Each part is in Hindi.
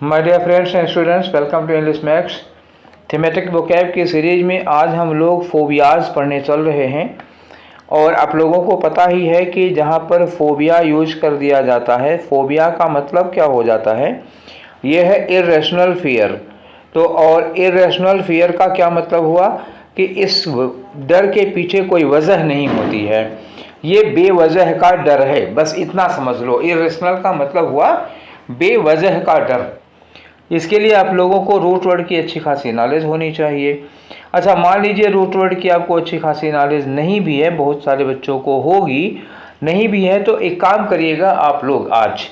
My dear friends and students, welcome to English max thematic vocab की सीरीज में आज हम लोग फोबियाज़ पढ़ने चल रहे हैं। और आप लोगों को पता ही है कि जहाँ पर फोबिया यूज कर दिया जाता है, फोबिया का मतलब क्या हो जाता है, ये है इर्रेशनल फियर। तो और इर्रेशनल फियर का क्या मतलब हुआ कि इस डर के पीछे कोई वजह नहीं होती है, ये बेवजह का डर है, बस इतना समझ लो। इर्रेशनल का मतलब हुआ बेवजह का डर। इसके लिए आप लोगों को रूट वर्ड की अच्छी खासी नॉलेज होनी चाहिए। अच्छा, मान लीजिए रूट वर्ड की आपको अच्छी खासी नॉलेज नहीं भी है, बहुत सारे बच्चों को होगी, नहीं भी है, तो एक काम करिएगा आप लोग। आज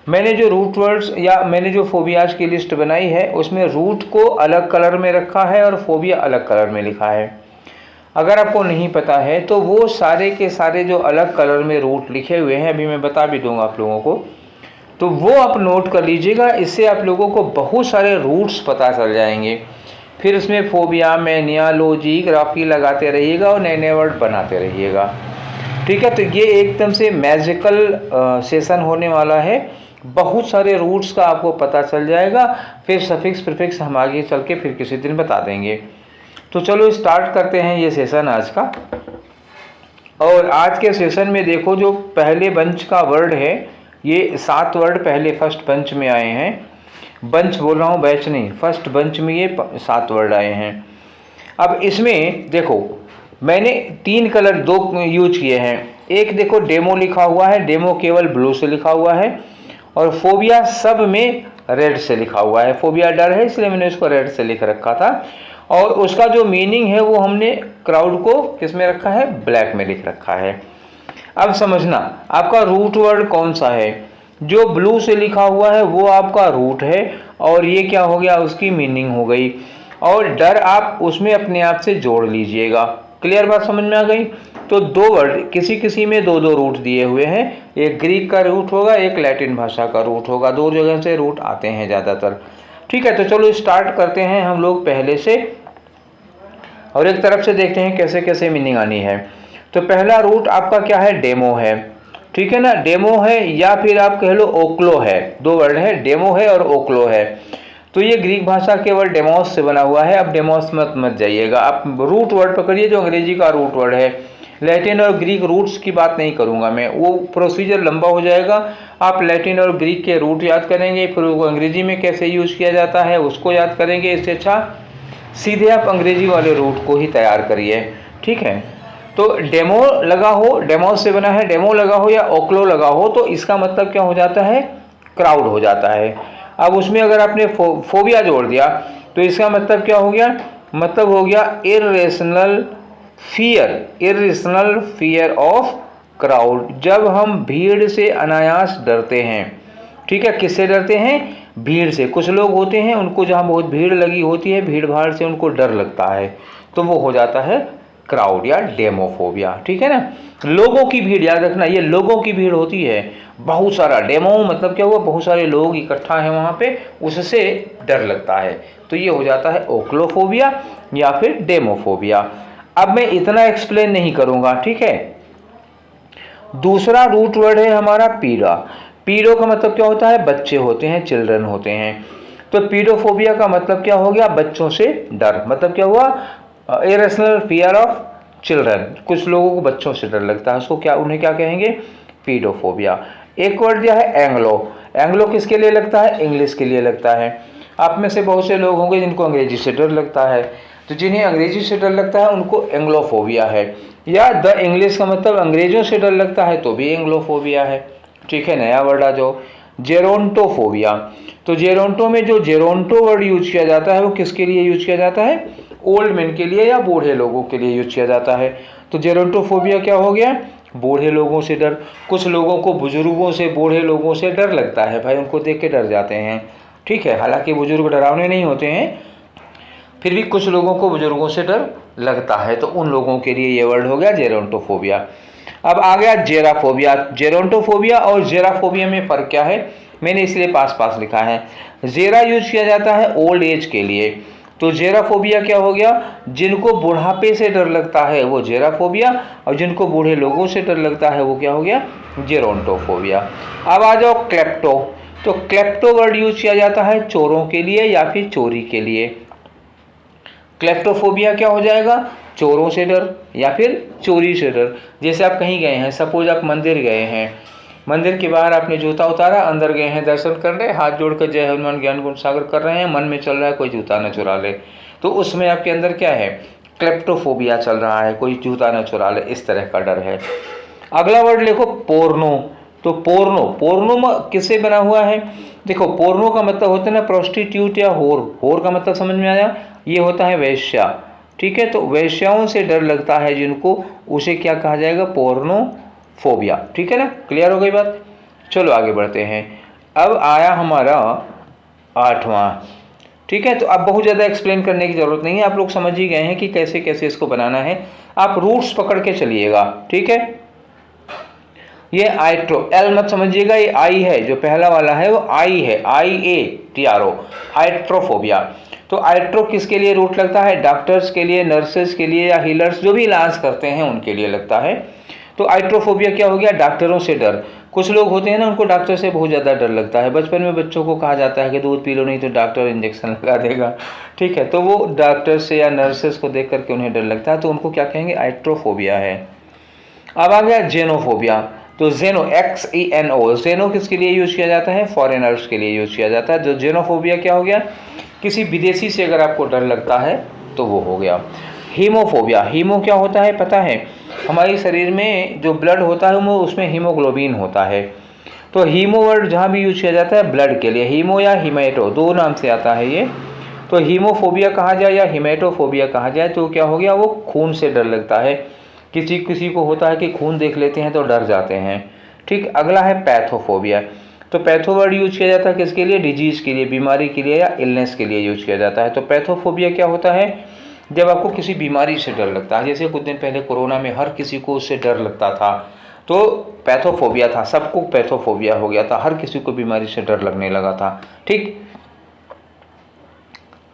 मैंने जो रूट वर्ड्स या मैंने जो फोबियाज की लिस्ट बनाई है उसमें रूट को अलग कलर में रखा है और फोबिया अलग कलर में लिखा है। अगर आपको नहीं पता है तो वो सारे के सारे जो अलग कलर में रूट लिखे हुए हैं, अभी मैं बता भी दूंगा आप लोगों को, तो वो आप नोट कर लीजिएगा। इससे आप लोगों को बहुत सारे रूट्स पता चल जाएंगे। फिर उसमें फोबिया, मैनिया, लॉजिग्राफी लगाते रहिएगा और नए नए वर्ड बनाते रहिएगा। ठीक है, तो ये एकदम से मैजिकल सेशन होने वाला है। बहुत सारे रूट्स का आपको पता चल जाएगा। फिर सफिक्स प्रीफिक्स हम आगे चल के फिर किसी दिन बता देंगे। तो चलो स्टार्ट करते हैं ये सेशन आज का। और आज के सेशन में देखो, जो पहले बंच का वर्ड है, ये 7 वर्ड पहले फर्स्ट बंच में आए हैं। बंच बोल रहा हूँ, बैच नहीं, फर्स्ट बंच में ये 7 वर्ड आए हैं। अब इसमें देखो, मैंने 3 कलर 2 यूज किए हैं। एक देखो डेमो लिखा हुआ है, डेमो केवल ब्लू से लिखा हुआ है, और फोबिया सब में रेड से लिखा हुआ है। फोबिया डर है, इसलिए मैंने उसको रेड से लिख रखा था। और उसका जो मीनिंग है वो हमने क्राउड को किस में रखा है, ब्लैक में लिख रखा है। अब समझना आपका रूट वर्ड कौन सा है। जो ब्लू से लिखा हुआ है वो आपका रूट है, और ये क्या हो गया, उसकी मीनिंग हो गई। और डर आप उसमें अपने आप से जोड़ लीजिएगा। क्लियर बात समझ में आ गई। तो 2 वर्ड, किसी किसी में 2-2 रूट दिए हुए हैं। एक ग्रीक का रूट होगा, एक लैटिन भाषा का रूट होगा। 2 जगह से रूट आते हैं ज़्यादातर। ठीक है, तो चलो स्टार्ट करते हैं हम लोग पहले से, और एक तरफ से देखते हैं कैसे कैसे मीनिंग आनी है। तो पहला रूट आपका क्या है, डेमो है। ठीक है ना, डेमो है, या फिर आप कह लो ओक्लो है। 2 वर्ड है, डेमो है और ओक्लो है। तो ये ग्रीक भाषा के वर्ड डेमोस से बना हुआ है। अब डेमोस मत जाइएगा, आप रूट वर्ड पकड़िए जो अंग्रेजी का रूट वर्ड है। लैटिन और ग्रीक रूट्स की बात नहीं करूंगा मैं, वो प्रोसीजर लंबा हो जाएगा। आप लैटिन और ग्रीक के रूट याद करेंगे, फिर वो अंग्रेजी में कैसे यूज किया जाता है उसको याद करेंगे। इससे अच्छा सीधे आप अंग्रेजी वाले रूट को ही तैयार करिए। ठीक है, तो डेमो लगा हो, डेमो से बना है, डेमो लगा हो या ओक्लो लगा हो, तो इसका मतलब क्या हो जाता है, क्राउड हो जाता है। अब उसमें अगर आपने फोबिया जोड़ दिया तो इसका मतलब क्या हो गया, मतलब हो गया इर्रेशनल फियर ऑफ क्राउड। जब हम भीड़ से अनायास डरते हैं। ठीक है, किससे डरते हैं, भीड़ से। कुछ लोग होते हैं उनको जहाँ बहुत भीड़ लगी होती है, भीड़ भाड़ से उनको डर लगता है, तो वो हो जाता है क्राउड या डेमोफोबिया। ठीक है ना, लोगों की भीड़, याद रखना ये लोगों की भीड़ होती है, बहुत सारा। डेमो मतलब क्या हुआ, बहुत सारे लोग इकट्ठा हैं वहाँ पे, उससे डर लगता है, तो ये हो जाता है ओक्लोफोबिया या फिर डेमोफोबिया। अब मैं इतना एक्सप्लेन नहीं करूँगा। ठीक है, दूसरा रूट वर्ड है हमारा पीड़ा। पीड़ो का मतलब क्या होता है, बच्चे होते हैं, चिल्ड्रन होते हैं। तो पीडोफोबिया का मतलब क्या हो गया, बच्चों से डर। मतलब क्या हुआ, इरेशनल फियर ऑफ चिल्ड्रन। कुछ लोगों को बच्चों से डर लगता है, उसको क्या, उन्हें क्या कहेंगे, पीडोफोबिया। एक वर्ड दिया है एंग्लो। एंग्लो किसके लिए लगता है, इंग्लिश के लिए लगता है। आप में से बहुत से लोग होंगे जिनको अंग्रेजी से डर लगता है, तो जिन्हें अंग्रेजी से डर लगता है उनको एंग्लोफोबिया है। या द इंग्लिश का मतलब अंग्रेजों से डर लगता है तो भी एंग्लोफोबिया है। ठीक है, नया वर्ड आ जो जेरोंटोफोबिया। तो जेरोंटो में जो जेरोंटो वर्ड यूज किया जाता है वो किसके लिए यूज किया जाता है, ओल्ड मैन के लिए या बूढ़े लोगों के लिए यूज किया जाता है। तो जेरोंटोफोबिया क्या हो गया, बूढ़े लोगों से डर। कुछ लोगों को बुजुर्गों से, बूढ़े लोगों से डर लगता है भाई, उनको देख के डर जाते हैं। ठीक है, हालांकि बुजुर्ग डरावने नहीं होते हैं, फिर भी कुछ लोगों को बुजुर्गों से डर लगता है, तो उन लोगों के लिए ये वर्ड हो गया जेरोंटोफोबिया। अब आ गया जेराफोबिया। जेरोंटोफोबिया और जेराफोबिया में फ़र्क क्या है, मैंने इसलिए पास पास लिखा है। जेरा यूज किया जाता है ओल्ड एज के लिए, तो जेराफोबिया क्या हो गया, जिनको बुढ़ापे से डर लगता है वो जेराफोबिया, और जिनको बूढ़े लोगों से डर लगता है वो क्या हो गया, जेरोंटोफोबिया। अब आ जाओ क्लेप्टो। तो क्लेप्टो वर्ड यूज किया जाता है चोरों के लिए या फिर चोरी के लिए। क्लेप्टोफोबिया क्या हो जाएगा, चोरों से डर या फिर चोरी से डर। जैसे आप कहीं गए हैं, सपोज आप मंदिर गए हैं, मंदिर के बाहर आपने जूता उतारा, अंदर गए हैं दर्शन करने, हाथ जोड़कर जय हनुमान ज्ञान गुण सागर कर रहे हैं, मन में चल रहा है कोई जूता न चुरा ले, तो उसमें आपके अंदर क्या है, क्लेप्टोफोबिया चल रहा है, कोई जूता न चुरा ले, इस तरह का डर है। अगला वर्ड लिखो पोर्नो। तो पोर्नो किससे बना हुआ है, देखो पोर्नो का मतलब होता है ना प्रोस्टिट्यूट या होर। होर का मतलब समझ में आया, ये होता है वेश्या, ठीक है। तो वेश्याओं से डर लगता है जिनको, उसे क्या कहा जाएगा, पोर्नोफोबिया, ठीक है ना। क्लियर हो गई बात। चलो आगे बढ़ते हैं। अब आया हमारा 8वां, ठीक है। तो अब बहुत ज़्यादा एक्सप्लेन करने की ज़रूरत नहीं है, आप लोग समझ ही गए हैं कि कैसे कैसे इसको बनाना है। आप रूट्स पकड़ के चलिएगा, ठीक है। ये आइट्रो, एल मत समझिएगा, ये आई है, जो पहला वाला है वो आई है, IATRO, आइट्रोफोबिया। तो आइट्रो किसके लिए रूट लगता है, डॉक्टर्स के लिए, नर्सेस के लिए या हीलर्स जो भी इलाज करते हैं उनके लिए लगता है। तो आइट्रोफोबिया क्या हो गया, डॉक्टरों से डर। कुछ लोग होते हैं ना, उनको डॉक्टर से बहुत ज़्यादा डर लगता है। बचपन में बच्चों को कहा जाता है कि दूध पी लो नहीं तो डॉक्टर इंजेक्शन लगा देगा, ठीक है। तो वो डॉक्टर से या नर्सेस को देख करके उन्हें डर लगता है, तो उनको क्या कहेंगे, आइट्रोफोबिया है। अब आ गया जेनोफोबिया। तो जेनो, XENO, जेनो किसके लिए यूज किया जाता है, फॉरेनर्स के लिए यूज किया जाता है। जो जेनोफोबिया क्या हो गया, किसी विदेशी से अगर आपको डर लगता है तो वो हो गया। हीमोफोबिया, हीमो क्या होता है पता है, हमारे शरीर में जो ब्लड होता है वो उसमें हीमोग्लोबिन होता है। तो हीमो वर्ड जहाँ भी यूज किया जाता है ब्लड के लिए, हीमो या हीमेटो दो नाम से आता है ये। तो हीमोफोबिया कहा जाए या हीमेटोफोबिया कहा जाए तो क्या हो गया, वो खून से डर लगता है। किसी किसी को होता है कि खून देख लेते हैं तो डर जाते हैं, ठीक। अगला है पैथोफोबिया। तो पैथो वर्ड यूज किया जाता है किसके लिए, डिजीज के लिए, बीमारी के लिए या इलनेस के लिए यूज किया जाता है। तो पैथोफोबिया क्या होता है, जब आपको किसी बीमारी से डर लगता है। जैसे कुछ दिन पहले कोरोना में हर किसी को उससे डर लगता था, तो पैथोफोबिया था, सबको पैथोफोबिया हो गया था, हर किसी को बीमारी से डर लगने लगा था, ठीक।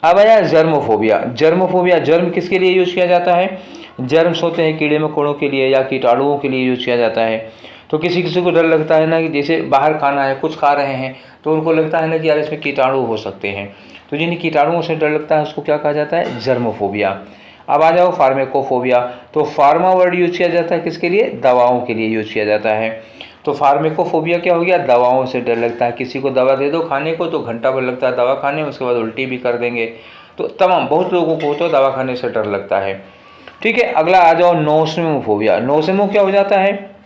अब आया जर्मोफोबिया। जर्मोफोबिया, जर्म किसके लिए यूज किया जाता है, जर्म्स होते हैं कीड़े मकोड़ों के लिए या कीटाणुओं के लिए यूज किया जाता है। तो किसी किसी को डर लगता है ना कि जैसे बाहर खाना है, कुछ खा रहे हैं तो उनको लगता है ना कि यार इसमें कीटाणु हो सकते हैं, तो जिन्हें कीटाणुओं से डर लगता है उसको क्या कहा जाता है, जर्मोफोबिया। अब आ जाओ फार्मेकोफोबिया। तो फार्मा वर्ड यूज किया जाता है किसके लिए, दवाओं के लिए यूज किया जाता है। तो फार्मेकोफोबिया क्या हो गया, दवाओं से डर लगता है। किसी को दवा दे दो खाने को तो घंटा भर लगता है दवा खाने में, उसके बाद उल्टी भी कर देंगे। तो तमाम बहुत लोगों को तो दवा खाने से डर लगता है, ठीक है। अगला आ जाओ नोसोमोफोबिया। नोसोमो क्या हो जाता है,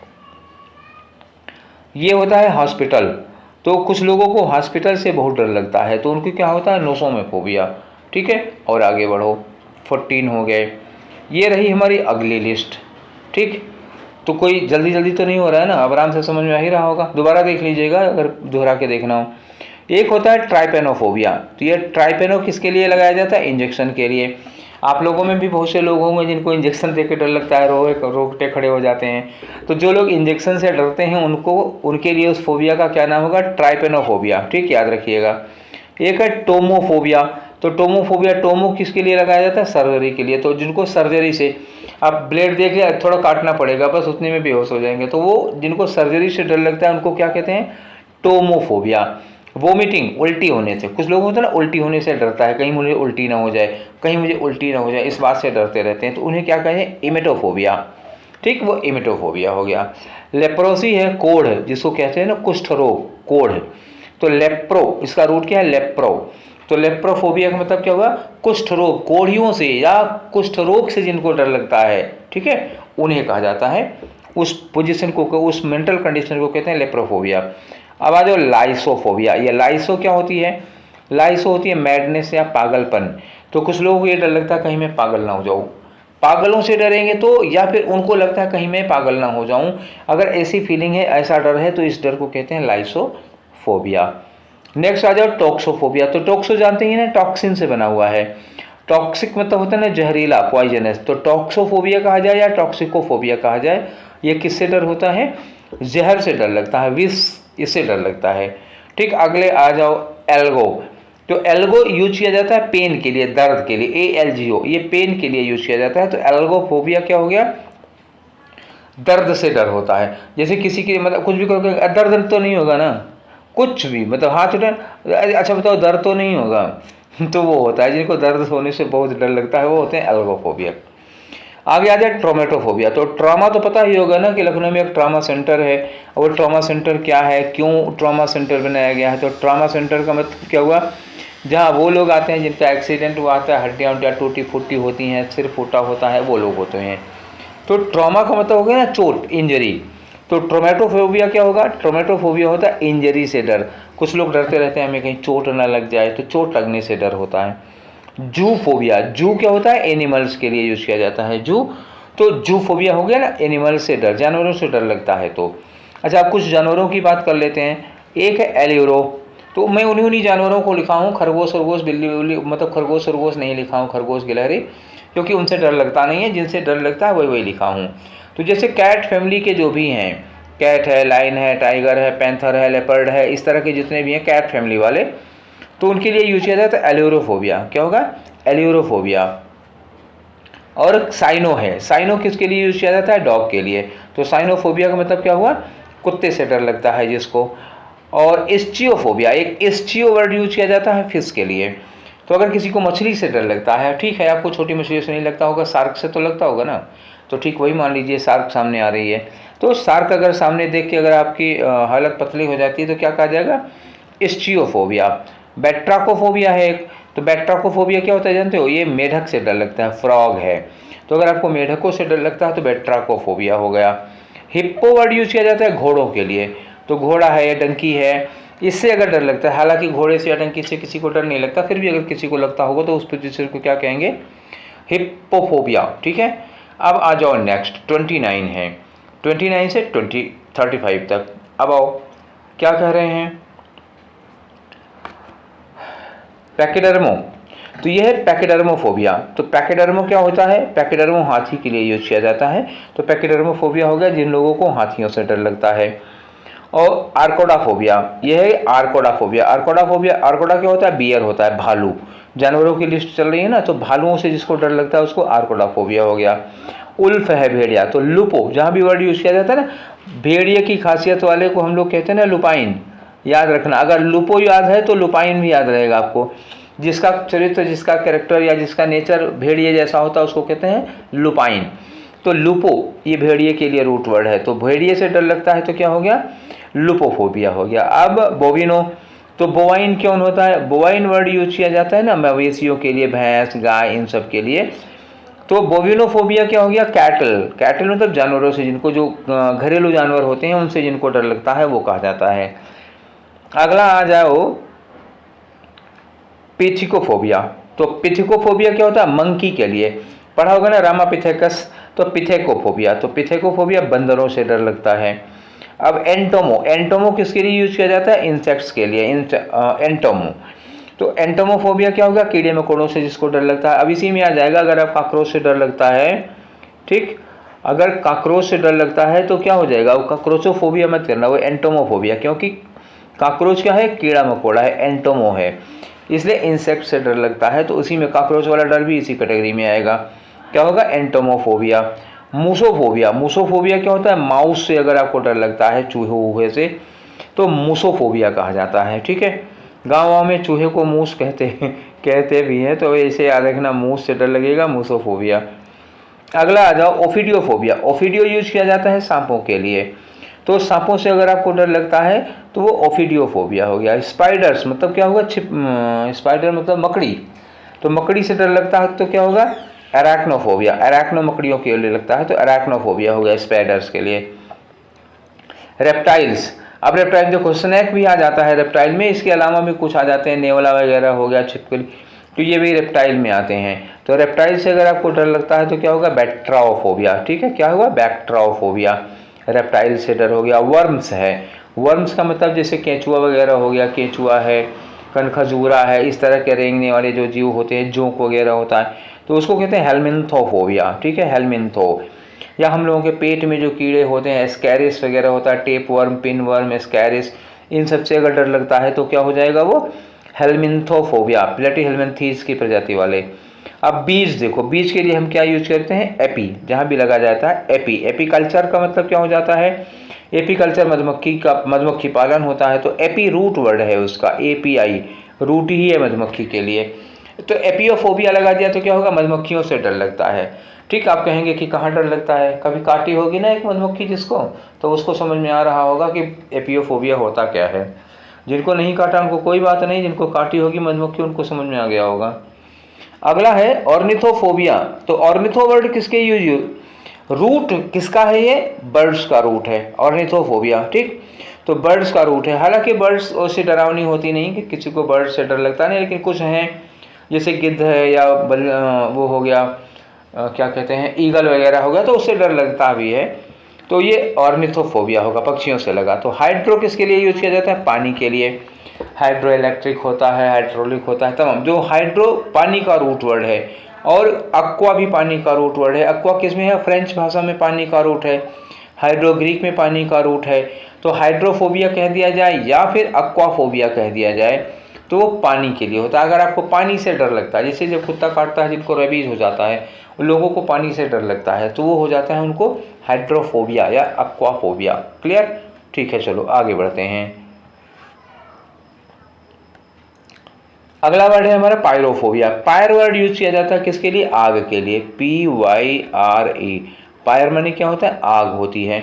ये होता है हॉस्पिटल। तो कुछ लोगों को हॉस्पिटल से बहुत डर लगता है तो उनको क्या होता है, नोसोमोफोबिया, ठीक है। और आगे बढ़ो, 14 हो गए। ये रही हमारी अगली लिस्ट, ठीक। तो कोई जल्दी जल्दी तो नहीं हो रहा है ना, अब आराम से समझ में आ ही रहा होगा, दोबारा देख लीजिएगा अगर दोहरा के देखना हो। एक होता है ट्राइपेनोफोबिया। तो ये ट्राइपेनो किसके लिए लगाया जाता है, इंजेक्शन के लिए। आप लोगों में भी बहुत से लोग होंगे जिनको इंजेक्शन देकर डर लगता है, रोकटे खड़े हो जाते हैं। तो जो लोग इंजेक्शन से डरते हैं उनको, उनके लिए उस फोबिया का क्या नाम होगा, ट्राइपेनोफोबिया, ठीक, याद रखिएगा। एक है टोमोफोबिया। तो टोमोफोबिया, टोमो किसके लिए लगाया जाता है, सर्जरी के लिए। तो जिनको सर्जरी से, आप ब्लेड देख लिया, थोड़ा काटना पड़ेगा बस उतने में बेहोश हो जाएंगे, तो वो जिनको सर्जरी से डर लगता है उनको क्या कहते हैं, टोमोफोबिया। वोमिटिंग, उल्टी होने से, कुछ लोग होते हैं ना उल्टी होने से डरता है, कहीं मुझे उल्टी ना हो जाए, कहीं मुझे उल्टी ना हो जाए, इस बात से डरते रहते हैं, तो उन्हें क्या कहें, इमेटोफोबिया, ठीक, वो इमेटोफोबिया हो गया। लेप्रोसी है, कोढ़, जिसको कहते हैं ना कुष्ठ रोग, कोढ़। तो लेप्रो, इसका रूट क्या है, लेप्रो। तो लेप्रोफोबिया का मतलब क्या हुआ, कुष्ठ रोग, कोढ़ियों से या कुष्ठ रोग से जिनको डर लगता है, ठीक है, उन्हें कहा जाता है, उस पोजीशन को, उस मेंटल कंडीशन को कहते हैं लेप्रोफोबिया। अब आ जाओ लाइसोफोबिया। ये लाइसो क्या होती है, लाइसो होती है मैडनेस या पागलपन। तो कुछ लोगों को ये डर लगता है कहीं मैं पागल ना हो जाऊँ, पागलों से डरेंगे तो, या फिर उनको लगता है कहीं मैं पागल ना हो जाऊं, अगर ऐसी फीलिंग है, ऐसा डर है, तो इस डर को कहते हैं लाइसोफोबिया। नेक्स्ट आ जाओ टॉक्सोफोबिया। तो टॉक्सो जानते हैं ना, टॉक्सिन से बना हुआ है। टॉक्सिक मतलब होता है ना जहरीला, पॉइजनस। तो टॉक्सोफोबिया कहा जाए या टॉक्सिकोफोबिया कहा जाए, ये किससे डर होता है, जहर से डर लगता है, विष, इससे डर लगता है, ठीक। अगले आ जाओ एल्गो। तो एल्गो यूज किया जाता है पेन के लिए, दर्द के लिए, ALGO, ये पेन के लिए यूज किया जाता है। तो एल्गोफोबिया क्या हो गया, दर्द से डर होता है। जैसे किसी की मतलब कुछ भी करोगे, दर्द तो नहीं होगा ना, कुछ भी, मतलब हाथ उठाए, अच्छा बताओ दर्द तो नहीं होगा तो वो होता है, जिनको दर्द होने से बहुत डर लगता है वो होते हैं एल्गोफोबिया। आगे आ जाए ट्रोमेटोफोबिया। तो ट्रॉमा तो पता ही होगा ना कि लखनऊ में एक ट्रॉमा सेंटर है, और ट्रॉमा सेंटर क्या है, क्यों ट्रॉमा सेंटर बनाया गया है। तो ट्रॉमा सेंटर का मतलब क्या हुआ, जहाँ वो लोग आते हैं जिनका एक्सीडेंट हुआ आता है, हड्डियाँ उड्डियाँ टूटी फूटी होती हैं, सिर फूटा होता है, वो लोग होते हैं। तो ट्रॉमा का मतलब हो गया ना चोट, इंजरी। तो ट्रोमेटोफोबिया क्या होगा, ट्रोमेटोफोबिया होता है इंजरी से डर। कुछ लोग डरते रहते हैं हमें कहीं चोट ना लग जाए, तो चोट लगने से डर होता है। जू फोबिया, जू क्या होता है, एनिमल्स के लिए यूज किया जाता है जू। तो जू फोबिया हो गया ना, एनिमल से डर, जानवरों से डर लगता है। तो अच्छा, अब कुछ जानवरों की बात कर लेते हैं। एक है एल्यूरो। तो मैं उन्हीं जानवरों को लिखा हूँ, खरगोश वरगोश बिल्ली उल्ली, मतलब खरगोश वरगोश नहीं लिखा हूँ, खरगोश गिलहरी, क्योंकि उनसे डर लगता नहीं है, जिनसे डर लगता है वही वही लिखा हूँ। तो जैसे कैट फैमिली के जो भी हैं, कैट है, लाइन है, टाइगर है, पैंथर है, लेपर्ड है, इस तरह के जितने भी हैं कैट फैमिली वाले, तो उनके लिए यूज किया जाता है एल्यूरोफोबिया। क्या होगा, एल्यूरोफोबिया। और साइनो है, साइनो किसके लिए यूज किया जाता है, डॉग के लिए। तो साइनोफोबिया का मतलब क्या हुआ, कुत्ते से डर लगता है जिसको। और इस्चियोफोबिया, एक इस्चियो वर्ड यूज किया जाता है फिश के लिए। तो अगर किसी को मछली से डर लगता है, ठीक है, आपको छोटी मछली से नहीं लगता होगा, शार्क से तो लगता होगा ना, तो ठीक वही मान लीजिए शार्क सामने आ रही है, तो शार्क अगर सामने देख के अगर आपकी हालत पतली हो जाती है तो क्या कहा जाएगा, इस्चियोफोबिया। बैट्राकोफोबिया है एक। तो बैट्राकोफोबिया क्या होता है जानते हो, ये मेढक से डर लगता है, फ्रॉग है। तो अगर आपको मेढकों से डर लगता है तो बैट्राकोफोबिया हो गया। हिप्पो वर्ड यूज किया जाता है घोड़ों के लिए। तो घोड़ा है, डंकी है, इससे अगर डर लगता है, हालांकि घोड़े से या डंकी से किसी को डर नहीं लगता, फिर भी अगर किसी को लगता होगा तो उस पोजीशन को क्या कहेंगे, हिप्पोफोबिया। ठीक है, अब आ जाओ नेक्स्ट 29 है, 29 से 35 तक। अब आओ क्या कह रहे हैं, पैकेडर्मो। तो यह है पैकेडर्मोफोबिया। तो पैकेडर्मो क्या होता है, पैकेडर्मो हाथी के लिए यूज किया जाता है। तो पैकेडर्मोफोबिया हो गया जिन लोगों को हाथियों से डर लगता है। और आर्कोडाफोबिया, यह है आर्कोडाफोबिया। आर्कोडाफोबिया, आर्कोडा क्या होता है, बियर होता है, भालू। जानवरों की लिस्ट चल रही है ना, तो भालुओं से जिसको डर लगता है उसको आर्कोडाफोबिया हो गया। उल्फ है, भेड़िया। तो लुपो, जहाँ भी वर्ड यूज किया जाता है ना, भेड़िए की खासियत वाले को हम लोग कहते हैं ना लुपाइन, याद रखना। अगर लुपो याद है तो लुपाइन भी याद रहेगा आपको। जिसका चरित्र, जिसका कैरेक्टर या जिसका नेचर भेड़िए जैसा होता है उसको कहते हैं लुपाइन। तो लुपो ये भेड़िए के लिए रूट वर्ड है। तो भेड़िए से डर लगता है तो क्या हो गया, लुपोफोबिया हो गया। अब बोविनो। तो बोवाइन क्यों होता है, बोवाइन वर्ड यूज किया जाता है ना मवेशियों के लिए, भैंस, गाय, इन सब के लिए। तो बोविनोफोबिया क्या हो गया, कैटल। कैटल मतलब जानवरों से, जिनको जो घरेलू जानवर होते हैं उनसे जिनको डर लगता है वो कहा जाता है। अगला आ जाओ पिथिकोफोबिया। तो पिथिकोफोबिया क्या होता है, मंकी के लिए, पढ़ा होगा ना रामापिथेकस। तो पिथेकोफोबिया, तो पिथेकोफोबिया बंदरों से डर लगता है। अब एंटोमो, एंटोमो किसके लिए यूज किया जाता है, इंसेक्ट्स के लिए, एंटोमो। तो एंटोमोफोबिया क्या होगा, कीड़े मकोड़ों से जिसको डर लगता है। अब इसी में आ जाएगा, अगर आप कॉकरोच से डर लगता है, ठीक, अगर कॉकरोच से डर लगता है तो क्या हो जाएगा, वो कॉकरोचोफोबिया मत करना, वो एंटोमोफोबिया, क्योंकि कॉकरोच क्या है, कीड़ा मकोड़ा है, एंटोमो है, इसलिए इंसेक्ट से डर लगता है। तो उसी में कॉकरोच वाला डर भी इसी कैटेगरी में आएगा। क्या होगा, एंटोमोफोबिया। मूसोफोबिया, मूसोफोबिया क्या होता है, माउस से अगर आपको डर लगता है, चूहे वूहे से, तो मूसोफोबिया कहा जाता है। ठीक है, गाँव में चूहे को मूस कहते भी हैं, तो ऐसे याद रखना, मूस से डर लगेगा, मूसोफोबिया। अगला आ जाओ ओफिडियोफोबिया। ओफिडियो यूज किया जाता है सांपों के लिए। तो सांपों से अगर आपको डर लगता है तो वो ओफिडियोफोबिया हो गया। स्पाइडर्स मतलब क्या होगा, स्पाइडर मतलब मकड़ी। तो मकड़ी से डर लगता है तो क्या होगा, अराक्नोफोबिया। अराक्नो मकड़ियों के लिए लगता है तो अराक्नोफोबिया हो गया स्पाइडर्स के लिए। रेप्टाइल्स, अब रेप्टाइल देखो, स्नैक भी आ जाता है रेप्टाइल में, इसके अलावा भी कुछ आ जाते हैं, नेवला वगैरह हो गया, छिपकली, तो ये भी रेप्टाइल में आते हैं। तो रेप्टाइल से अगर आपको डर लगता है तो क्या होगा, बैक्ट्राओफोबिया। ठीक है, क्या होगा, बैक्ट्राओफोबिया, रेप्टाइल से डर हो गया। वर्म्स है, वर्म्स का मतलब जैसे केंचुआ वगैरह हो गया, केंचुआ है, कनखजूरा है, इस तरह के रेंगने वाले जो जीव होते हैं, जोंक वगैरह होता है, तो उसको कहते हैं हेलमिन्थोफोबिया। ठीक है, हेलमिन्थो। या हम लोगों के पेट में जो कीड़े होते हैं, एस्कैरिस वगैरह होता है, tape worm, pin worm, ascaris, इन सब से अगर डर लगता है तो क्या हो जाएगा, वो हेलमिन्थोफोबिया, प्लेटीहेल्मिन्थीस की प्रजाति वाले। अब बीज देखो, बीज के लिए हम क्या यूज करते हैं, एपी, जहाँ भी लगा जाता है एपी। एपीकल्चर का मतलब क्या हो जाता है, एपीकल्चर मधुमक्खी का मधुमक्खी पालन होता है, तो एपी रूट वर्ड है उसका, एपीआई रूट ही है मधुमक्खी के लिए। तो एपियोफोबिया लगा दिया तो क्या होगा, मधुमक्खियों से डर लगता है। ठीक, आप कहेंगे कि कहाँ डर लगता है, कभी काटी होगी ना एक मधुमक्खी जिसको, तो उसको समझ में आ रहा होगा कि एपियोफोबिया होता क्या है। जिनको नहीं काटा उनको कोई बात नहीं, जिनको काटी होगी मधुमक्खी उनको समझ में आ गया होगा। अगला है ऑर्निथोफोबिया। तो ऑर्निथो वर्ड किसके यूज, रूट किसका है, ये बर्ड्स का रूट है ऑर्निथोफोबिया। ठीक, तो बर्ड्स का रूट है। हालांकि बर्ड्स उससे डरावनी होती नहीं कि किसी को बर्ड्स से डर लगता नहीं, लेकिन कुछ हैं जैसे गिद्ध है या वो हो गया क्या कहते हैं, ईगल वगैरह हो गया, तो उससे डर लगता भी है। तो ये ऑर्निथोफोबिया होगा, पक्षियों से लगा। तो हाइड्रो किसके लिए यूज किया जाता है, पानी के लिए। हाइड्रो इलेक्ट्रिक होता है, हाइड्रोलिक होता है, तमाम। जो हाइड्रो पानी का रूट वर्ड है, और अक्वा भी पानी का रूट वर्ड है। अक्वा किस में है, फ्रेंच भाषा में पानी का रूट है, हाइड्रो ग्रीक में पानी का रूट है। तो हाइड्रोफोबिया कह दिया जाए या फिर अक्वाफोबिया कह दिया जाए, तो वो पानी के लिए होता है। अगर आपको पानी से डर लगता है, जैसे जब कुत्ता काटता है जिनको रेबीज हो जाता है, उन लोगों को पानी से डर लगता है, तो वो हो जाता है उनको हाइड्रोफोबिया या अक्वाफोबिया। क्लियर, ठीक है, चलो आगे बढ़ते हैं। अगला वर्ड है हमारा पायरोफोबिया। पायर वर्ड यूज किया जाता है किसके लिए, आग के लिए, PYRE। पायर माने क्या होता है, आग होती है।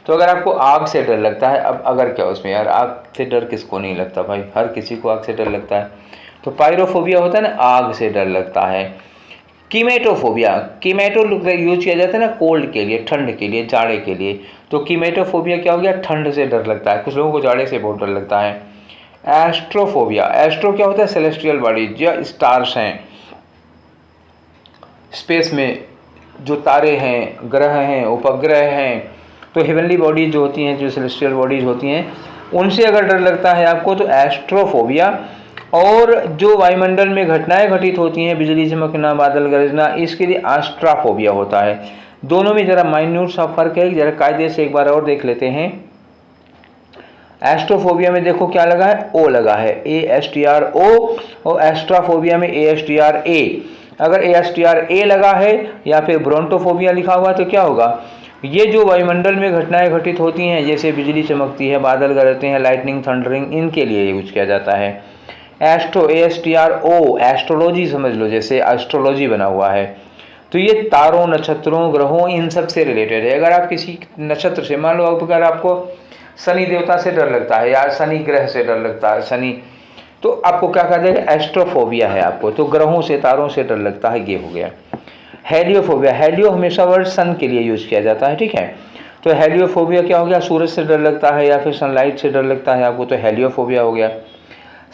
तो अगर आपको आग से डर लगता है, अब अगर क्या उसमें यार, आग से डर किसको नहीं लगता भाई, हर किसी को आग से डर लगता है। तो पायरोफोबिया होता है ना, आग से डर लगता है। कीमेटोफोबिया, कीमेटो यूज किया जाता है ना कोल्ड के लिए, ठंड के लिए, जाड़े के लिए। तो कीमेटोफोबिया क्या हो गया, ठंड से डर लगता है। कुछ लोगों को जाड़े से बहुत डर लगता है। एस्ट्रोफोबिया, एस्ट्रो क्या होता है, सेलेस्टियल बॉडी, जो स्टार्स हैं, स्पेस में जो तारे हैं, ग्रह हैं, उपग्रह हैं, तो हेवनली बॉडीज जो होती हैं, जो सेलेस्टियल बॉडीज होती हैं, उनसे अगर डर लगता है आपको तो एस्ट्रोफोबिया। और जो वायुमंडल में घटनाएं घटित होती हैं, बिजली चमकना, बादल गरजना, इसके लिए एस्ट्रोफोबिया होता है। दोनों में जरा माइन्यूट सा फर्क है, जरा कायदे से एक बार और देख लेते हैं। एस्ट्रोफोबिया में देखो क्या लगा है, ओ लगा है, ASTRO, और एस्ट्राफोबिया में ASTRA। अगर ASTRA लगा है या फिर ब्रोंटोफोबिया लिखा हुआ तो क्या होगा, ये जो वायुमंडल में घटनाएं घटित होती हैं, जैसे बिजली चमकती है, बादल गरजते हैं, लाइटनिंग, थंडरिंग, इनके लिए यूज किया जाता है। एस्ट्रो, ASTRO, एस्ट्रोलॉजी समझ लो, जैसे एस्ट्रोलॉजी बना हुआ है, तो ये तारों, नक्षत्रों, ग्रहों, इन सब से रिलेटेड है। अगर आप किसी नक्षत्र से, मान लो अगर आपको शनि देवता से डर लगता है या शनि ग्रह से डर लगता है, शनि, तो आपको क्या कहा जाएगा, एस्ट्रोफोबिया है आपको, तो ग्रहों से, तारों से डर लगता है, ये हो गया। हेलियोफोबिया, हेलियो हमेशा वर्ड सन के लिए यूज किया जाता है, ठीक है। तो हेलियोफोबिया क्या हो गया, सूरज से डर लगता है या फिर सनलाइट से डर लगता है आपको, तो हेलियोफोबिया हो गया।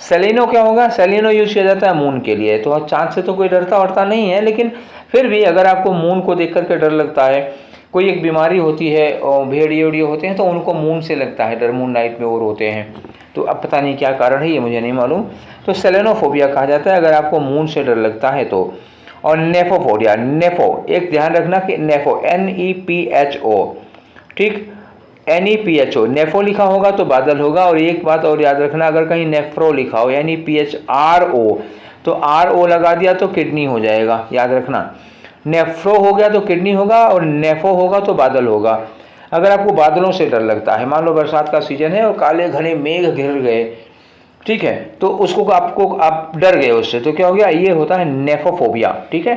सेलिनो क्या होगा, सेलिनो यूज किया जाता है मून के लिए। तो चांद से तो कोई डरता वरता नहीं है, लेकिन फिर भी अगर आपको मून को देख करके डर लगता है, कोई एक बीमारी होती है और भेड़िए वेड़िए होते हैं तो उनको मून से लगता है डर, मून नाइट में और होते हैं, तो अब पता नहीं क्या कारण है, ये मुझे नहीं मालूम। तो सेलेनोफोबिया कहा जाता है अगर आपको मून से डर लगता है तो। और नेफोफोबिया, नेफो, एक ध्यान रखना कि नेफो, NEPHO, ठीक, NEPHO, नेफो लिखा होगा तो बादल होगा। और एक बात और याद रखना, अगर कहीं नेफ्रो लिखा हो, NEPHRO, तो RO लगा दिया तो किडनी हो जाएगा, याद रखना। नेफ्रो हो गया तो किडनी होगा, और नेफो होगा तो बादल होगा। अगर आपको बादलों से डर लगता है, मान लो बरसात का सीजन है और काले घने मेघ घिर गए, ठीक है, तो उसको आप डर गए उससे, तो क्या हो गया, ये होता है नेफोफोबिया, ठीक है।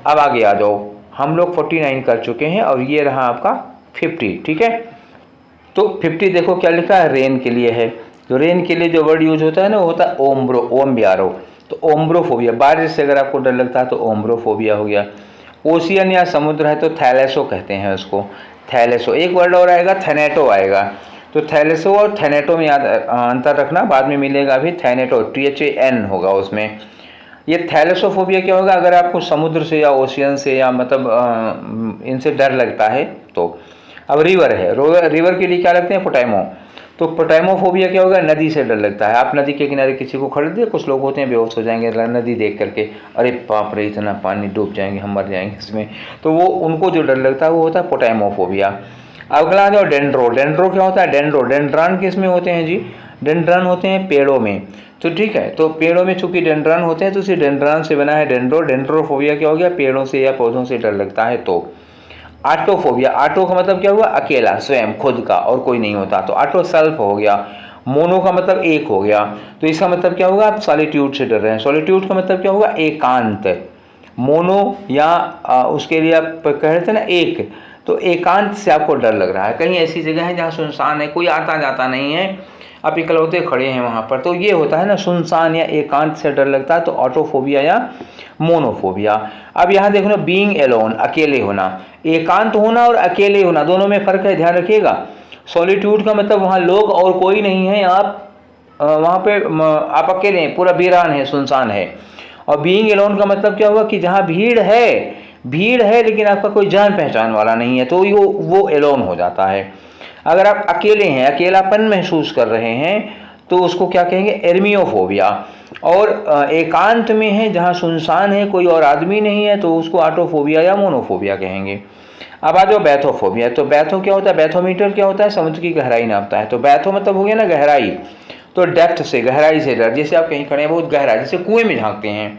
अब आगे आ जाओ, हम लोग 49 कर चुके हैं और ये रहा आपका 50, ठीक है। तो 50 देखो क्या लिखा है, रेन के लिए है। तो रेन के लिए जो वर्ड यूज होता है ना, वो होता है ओम्ब्रो, ओम्बियारो। तो ओम्ब्रोफोबिया, बारिश से अगर आपको डर लगता है तो ओम्ब्रोफोबिया हो गया। ओशियन या समुद्र है तो थैलेसो कहते हैं उसको, थैलेसो। एक वर्ड और आएगा, थैनेटो आएगा। तो थैलेसो और थैनेटो में याद अंतर रखना, बाद में मिलेगा अभी, थैनेटो, THAN होगा उसमें। ये थैलेसोफोबिया क्या होगा, अगर आपको समुद्र से या ओशियन से या मतलब इनसे डर लगता है तो। अब रिवर है, रिवर के लिए क्या लगते हैं, पोटैमो। तो पोटैमोफोबिया क्या होगा, नदी से डर लगता है। आप नदी के किनारे किसी को खड़े दिए, कुछ लोग होते हैं बेहोश हो जाएंगे नदी देख करके, अरे बाप रे इतना पानी, डूब जाएंगे, हम मर जाएंगे इसमें, तो वो उनको जो डर लगता है वो होता है पोटैमोफोबिया। अगला जो डेंड्रो, डेंड्रो क्या होता है, डेंड्रो, डेंड्रान किस में होते हैं जी, डेंड्रन होते हैं पेड़ों में, तो ठीक है, तो पेड़ों में चूंकि डेंड्रन होते हैं तो उसी डेंड्रन से बना है डेंड्रो। डेंड्रोफोबिया क्या हो गया, पेड़ों से या पौधों से डर लगता है। तो आटोफोबिया, आटो का मतलब क्या हुआ, अकेला, स्वयं, खुद का, और कोई नहीं होता, तो आटो सेल्फ हो गया। मोनो का मतलब एक हो गया, तो इसका मतलब क्या होगा, आप सॉलिट्यूड से डर रहे हैं। सॉलिट्यूड का मतलब क्या होगा, एकांत। मोनो या उसके लिए आप कह रहे थे ना एक, तो एकांत से आपको डर लग रहा है। कहीं ऐसी जगह है जहाँ सुनसान है, कोई आता जाता नहीं है, आप इकलौते खड़े हैं वहाँ पर, तो ये होता है ना सुनसान या एकांत से डर लगता है, तो ऑटोफोबिया या मोनोफोबिया। अब यहाँ देखो ना, बीइंग एलोन, अकेले होना, एकांत होना और अकेले होना दोनों में फ़र्क है, ध्यान रखिएगा। सॉलिट्यूड का मतलब वहाँ लोग और कोई नहीं है, आप वहाँ पे आप अकेले हैं, पूरा वीरान है, सुनसान है। और बीइंग एलोन का मतलब क्या हुआ कि जहाँ भीड़ है लेकिन आपका कोई जान पहचान वाला नहीं है, तो वो एलोन हो जाता है। अगर आप अकेले हैं, अकेलापन महसूस कर रहे हैं, तो उसको क्या कहेंगे, एर्मियोफोबिया। और एकांत में है, जहाँ सुनसान है, कोई और आदमी नहीं है, तो उसको ऑटोफोबिया या मोनोफोबिया कहेंगे। अब आ जाओ बैथोफोबिया। तो बैथो क्या होता है, बैथोमीटर क्या होता है, समुद्र की गहराई नापता है। तो बैथो मतलब हो गया ना गहराई, तो डेप्थ से, गहराई से डर। जैसे आप कहीं खड़े हैं बहुत गहरा, जैसे कुएं में झांकते हैं,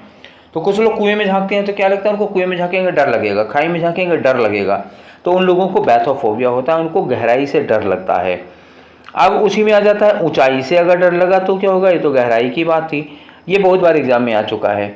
तो कुछ लोग कुएं में झांकते हैं तो क्या लगता है उनको, कुएं में झांकेंगे डर लगेगा, खाई में झांकेंगे डर लगेगा, तो उन लोगों को बैथोफोबिया होता है, उनको गहराई से डर लगता है। अब उसी में आ जाता है ऊंचाई से अगर डर लगा तो क्या होगा, ये तो गहराई की बात थी, ये बहुत बार एग्जाम में आ चुका है।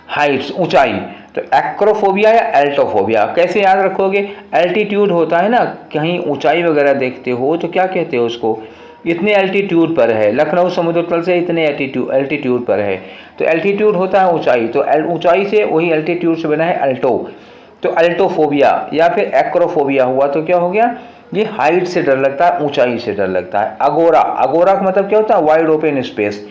हाइट्स, ऊंचाई, तो एक्रोफोबिया या एल्टोफोबिया कैसे याद रखोगे, एल्टीट्यूड होता है ना, कहीं ऊंचाई वगैरह देखते हो तो क्या कहते हो उसको, इतने एल्टीट्यूड पर है, लखनऊ समुद्र तल से इतने एल्टीट्यूड पर है, तो एल्टीट्यूड होता है ऊंचाई, तो ऊंचाई से वही एल्टीट्यूड से बना है अल्टो, तो अल्टोफोबिया या फिर एक्रोफोबिया हुआ, तो क्या हो गया, ये हाइट से डर लगता है, ऊंचाई से डर लगता है। अगोरा, अगोरा का मतलब क्या होता है, वाइड ओपन स्पेस,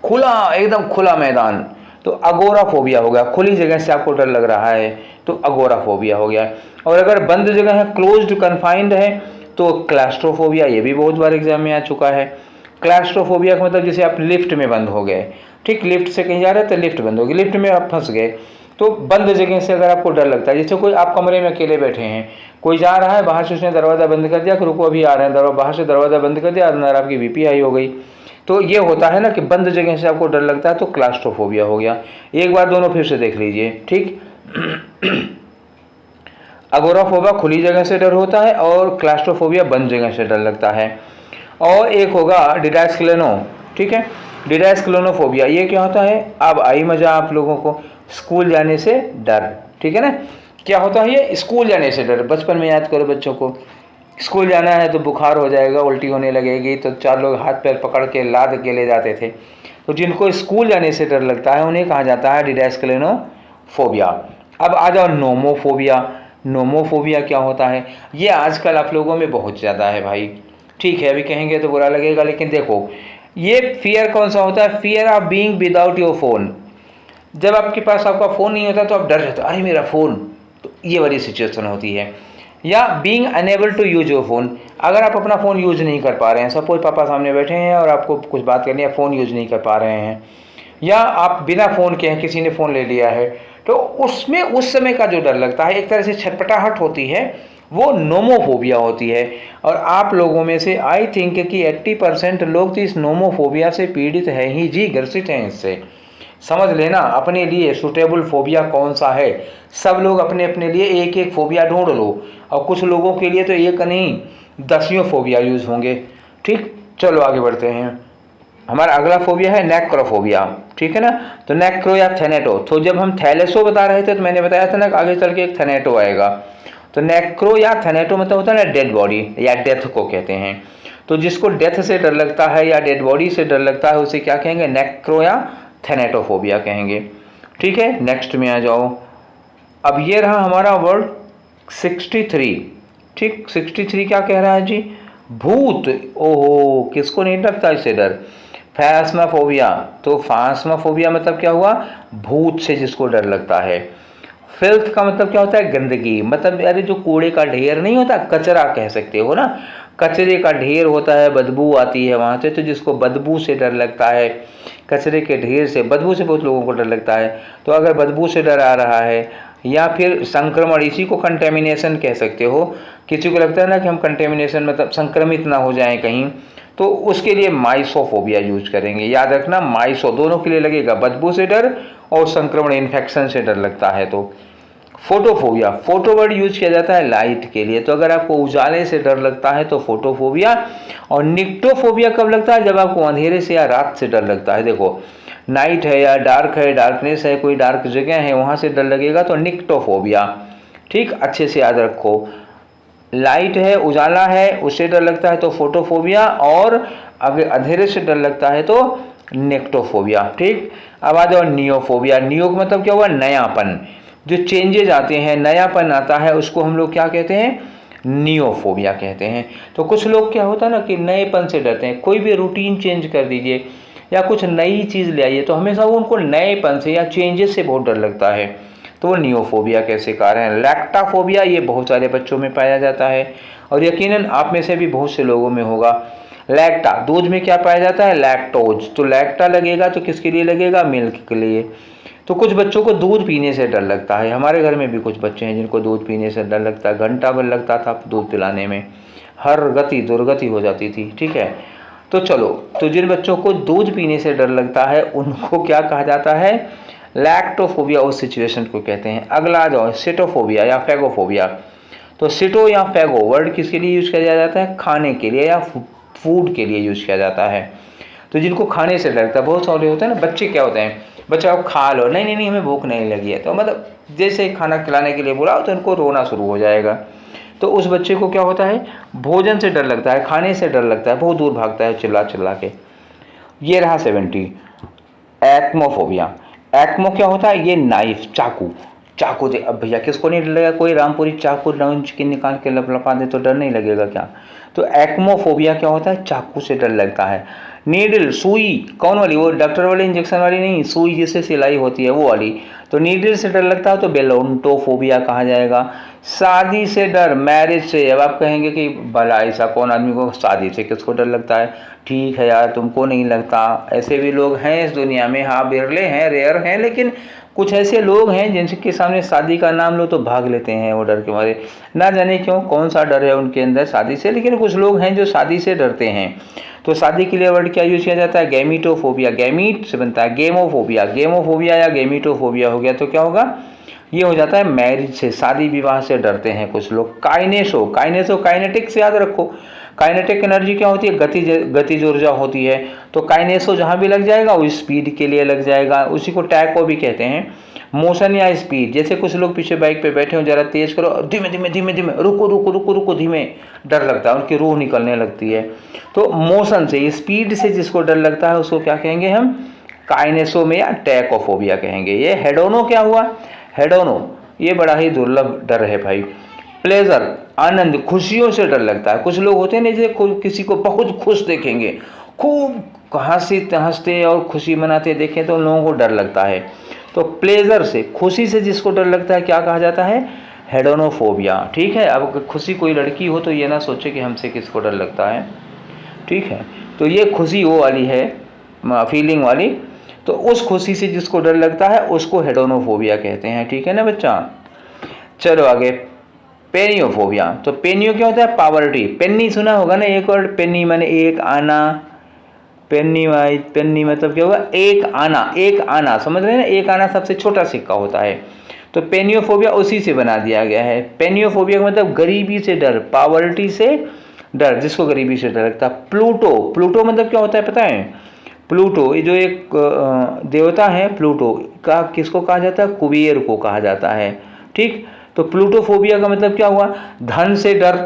खुला, एकदम खुला मैदान, तो अगोराफोबिया हो गया, खुली जगह से आपको डर लग रहा है, तो अगोराफोबिया हो गया। और अगर बंद जगह है, क्लोज्ड कन्फाइंड है, तो क्लास्ट्रोफोबिया, ये भी बहुत बार एग्जाम में आ चुका है। क्लास्ट्रोफोबिया का मतलब जैसे आप लिफ्ट में बंद हो गए, ठीक, लिफ्ट से कहीं जा रहे हैं तो लिफ्ट बंद होगी, लिफ्ट में आप फंस गए, तो बंद जगह से अगर आपको डर लगता है, जैसे कोई आप कमरे में अकेले बैठे हैं, कोई जा रहा है बाहर से, उसने दरवाज़ा बंद कर दिया कि रुको अभी आ रहे हैं, बाहर से दरवाज़ा बंद कर दिया, अंदर आपकी बीपी हाई हो गई, तो ये होता है ना कि बंद जगह से आपको डर लगता है, तो क्लास्ट्रोफोबिया हो गया। एक बार दोनों फिर से देख लीजिए, ठीक। अगोराफोबिया खुली जगह से डर होता है और क्लास्ट्रोफोबिया बंद जगह से डर लगता है। और एक होगा डिडास्क्लेनो, ठीक है, डिडास्क्लेनोफोबिया, ये क्या होता है, अब आई मजा आप लोगों को, स्कूल जाने से डर, ठीक है ना, क्या होता है ये, स्कूल जाने से डर। बचपन में याद करो बच्चों को, स्कूल जाना है तो बुखार हो जाएगा, उल्टी होने लगेगी, तो 4 लोग हाथ पैर पकड़ के लाद के ले जाते थे, तो जिनको स्कूल जाने से डर लगता है उन्हें कहा जाता है डिडास्क्लेनोफोबिया। अब आ जाओ नोमोफोबिया। नोमोफोबिया क्या होता है, ये आजकल आप लोगों में बहुत ज़्यादा है भाई, ठीक है, अभी कहेंगे तो बुरा लगेगा, लेकिन देखो ये फियर कौन सा होता है, fear of being without your phone. जब आपके पास आपका फ़ोन नहीं होता तो आप डर जाते हो, अरे मेरा फ़ोन, तो ये वाली सिचुएशन होती है। या being unable to use your phone, अगर आप अपना फ़ोन यूज नहीं कर पा रहे हैं, सपोज पापा सामने बैठे हैं और आपको कुछ बात करनी है, फ़ोन यूज नहीं कर पा रहे हैं, या आप बिना फ़ोन के हैं, किसी ने फ़ोन ले लिया है, तो उसमें उस समय का जो डर लगता है, एक तरह से छटपटाहट होती है, वो नोमोफोबिया होती है। और आप लोगों में से आई थिंक कि 80% लोग तो इस नोमोफोबिया से पीड़ित हैं ही जी, ग्रसित हैं इससे। समझ लेना अपने लिए सूटेबल फोबिया कौन सा है, सब लोग अपने अपने लिए एक एक फोबिया ढूंढ लो, और कुछ लोगों के लिए तो एक नहीं 10 फोबिया यूज होंगे, ठीक। चलो आगे बढ़ते हैं, हमारा अगला फोबिया है नेक्रोफोबिया, ठीक है ना, तो नेक्रो या थैनेटो, तो जब हम थैलेसो बता रहे थे तो मैंने बताया था ना आगे चल के एक थैनेटो आएगा, तो नेक्रो या थैनेटो मतलब होता है ना डेड बॉडी या डेथ को कहते हैं, तो जिसको डेथ से डर लगता है या डेड बॉडी से डर लगता है उसे क्या कहेंगे, नेक्रो या थैनेटोफोबिया कहेंगे, ठीक है। नेक्स्ट में आ जाओ, अब ये रहा हमारा वर्ड 63, ठीक, 63 क्या कह रहा है जी, भूत, ओहो किसको नहीं लगता इससे डर, फैस्माफोबिया, तो फैस्माफोबिया मतलब क्या हुआ, भूत से जिसको डर लगता है। फिल्थ का मतलब क्या होता है, गंदगी, मतलब अरे जो कूड़े का ढेर नहीं होता, कचरा कह सकते हो ना, कचरे का ढेर होता है, बदबू आती है वहाँ से, तो जिसको बदबू से डर लगता है, कचरे के ढेर से, बदबू से बहुत लोगों को डर लगता है, तो अगर बदबू से डर आ रहा है या फिर संक्रमण, इसी को कंटेमिनेशन कह सकते हो। किसी को लगता है ना कि हम कंटेमिनेशन मतलब संक्रमित ना हो जाएं कहीं, तो उसके लिए माइसोफोबिया यूज करेंगे। याद रखना, माइसो दोनों के लिए लगेगा, बदबू से डर और संक्रमण इन्फेक्शन से डर लगता है। तो फोटोफोबिया, फोटो वर्ड यूज किया जाता है लाइट के लिए, तो अगर आपको उजाले से डर लगता है तो फोटोफोबिया। और निक्टोफोबिया कब लगता है? जब आपको अंधेरे से या रात से डर लगता है। देखो, नाइट है या डार्क है, डार्कनेस है, कोई डार्क जगह है, वहाँ से डर लगेगा तो निक्टोफोबिया। ठीक, अच्छे से याद रखो। लाइट है, उजाला है, उससे डर लगता है तो फोटोफोबिया, और अगर अंधेरे से डर लगता है तो नेक्टोफोबिया। ठीक, अब आ जाओ नियोफोबिया। नियो का मतलब क्या हुआ? नयापन, जो चेंजेज आते हैं, नयापन आता है, उसको हम लोग क्या कहते हैं? नियोफोबिया कहते हैं। तो कुछ लोग क्या होता है ना कि नएपन से डरते हैं, कोई भी रूटीन चेंज कर दीजिए या कुछ नई चीज़ ले आइए तो हमेशा वो उनको नएपन से या चेंजेस से बहुत डर लगता है, तो वो नियोफोबिया के शिकार हैं। लैक्टाफोबिया, ये बहुत सारे बच्चों में पाया जाता है और यकीनन आप में से भी बहुत से लोगों में होगा। लैक्टा, दूध में क्या पाया जाता है? लैक्टोज, तो लैक्टा लगेगा तो किसके लिए लगेगा? मिल्क के लिए। तो कुछ बच्चों को दूध पीने से डर लगता है, हमारे घर में भी कुछ बच्चे हैं जिनको दूध पीने से डर लगता है। घंटा भर लगता था दूध पिलाने में, हर गति दुर्गति हो जाती थी। ठीक है, तो चलो, तो जिन बच्चों को दूध पीने से डर लगता है उनको क्या कहा जाता है? लैक्टोफोबिया, उस सिचुएशन को कहते हैं। अगला आ जाओ, सिटोफोबिया या फैगोफोबिया। तो सिटो या फैगो वर्ड किसके लिए यूज किया जाता है? खाने के लिए या फूड के लिए यूज किया जाता है। तो जिनको खाने से डर लगता है, बहुत सारे होते हैं ना बच्चे, क्या होते हैं, बच्चा आप खा लो, नहीं नहीं नहीं हमें भूख नहीं लगी है, तो मतलब जैसे ही खाना खिलाने के लिए बुलाओ तो उनको रोना शुरू हो जाएगा। तो उस बच्चे को क्या होता है? भोजन से डर लगता है, खाने से डर लगता है, बहुत दूर भागता है चिल्ला चिल्ला के। ये रहा 70। एक्मोफोबिया। एक्मो क्या होता है? ये नाइफ, चाकू, चाकू दे। अब भैया किसको नहीं डर लगेगा? कोई रामपुरी चाकू लॉन्च के निकाल के लपलपा दे तो डर नहीं लगेगा क्या? तो एक्मोफोबिया क्या होता है? चाकू से डर लगता है। नीडल, सुई, कौन वाली? वो डॉक्टर वाली इंजेक्शन वाली नहीं, सुई जिससे सिलाई होती है वो वाली। तो नीडल से डर लगता है तो बेलोंटोफोबिया कहा जाएगा। शादी से डर, मैरिज से। अब आप कहेंगे कि भला ऐसा कौन आदमी को शादी से किसको डर लगता है? ठीक है यार, तुमको नहीं लगता, ऐसे भी लोग हैं इस दुनिया में। हाँ, बिरले हैं, रेयर हैं, लेकिन कुछ ऐसे लोग हैं जिनके सामने शादी का नाम लो तो भाग लेते हैं वो डर के मारे। ना जाने क्यों, कौन सा डर है उनके अंदर शादी से, लेकिन कुछ लोग हैं जो शादी से डरते हैं। तो शादी के लिए वर्ड क्या यूज किया जाता है? गैमीटोफोबिया, गैमीट से बनता है गेमोफोबिया। गेमोफोबिया या गैमीटोफोबिया हो गया तो क्या होगा? ये हो जाता है मैरिज से, शादी विवाह से डरते हैं कुछ लोग। काइनेसो, काइनेसो काइनेटिक से याद रखो। काइनेटिक एनर्जी क्या होती है? गतिज ऊर्जा होती है। तो काइनेसो जहाँ भी लग जाएगा वो स्पीड के लिए लग जाएगा, उसी को टैको भी कहते हैं। मोशन या स्पीड, जैसे कुछ लोग पीछे बाइक पे बैठे हो, जरा तेज करो, धीमे धीमे धीमे धीमे, रुको रुको रुको रुको, धीमे, डर लगता है, उनकी रूह निकलने लगती है। तो मोशन से, स्पीड से जिसको डर लगता है उसको क्या कहेंगे हम? काइनेसो में या टैकोफोबिया कहेंगे। ये हेडोनो क्या हुआ? हेडोनो, ये बड़ा ही दुर्लभ डर है भाई। प्लेजर, आनंद, खुशियों से डर लगता है। कुछ लोग होते हैं ना, जैसे किसी को बहुत खुश देखेंगे, खूब हंसते और खुशी मनाते देखें तो उन लोगों को डर लगता है। तो प्लेजर से, खुशी से जिसको डर लगता है क्या कहा जाता है? हेडोनोफोबिया। ठीक है, अब खुशी कोई लड़की हो तो ये ना सोचे कि हमसे किसको डर लगता है। ठीक है, तो ये खुशी वो वाली है, फीलिंग वाली। तो उस खुशी से जिसको डर लगता है उसको हेडोनोफोबिया कहते हैं। ठीक है ना बच्चा? चलो आगे, पेनियोफोबिया। तो पेनियो क्या होता है? पावर्टी। पेन्नी सुना होगा ना, एक वर्ड पेन्नी माने एक आना, पेन्नी वाइज, पेन्नी मतलब क्या होगा? एक आना, एक आना, समझ रहे हैं ना? एक आना सबसे छोटा सिक्का होता है। तो पेनियोफोबिया उसी से बना दिया गया है। पेनियोफोबिया का मतलब गरीबी से डर, पावर्टी से डर, जिसको गरीबी से डर लगता है। प्लूटो, प्लूटो मतलब क्या होता है पता है? प्लूटो, ये जो एक देवता है प्लूटो का, किसको कहा जाता है? कुबेर को कहा जाता है। ठीक, तो प्लूटोफोबिया का मतलब क्या हुआ? धन से डर,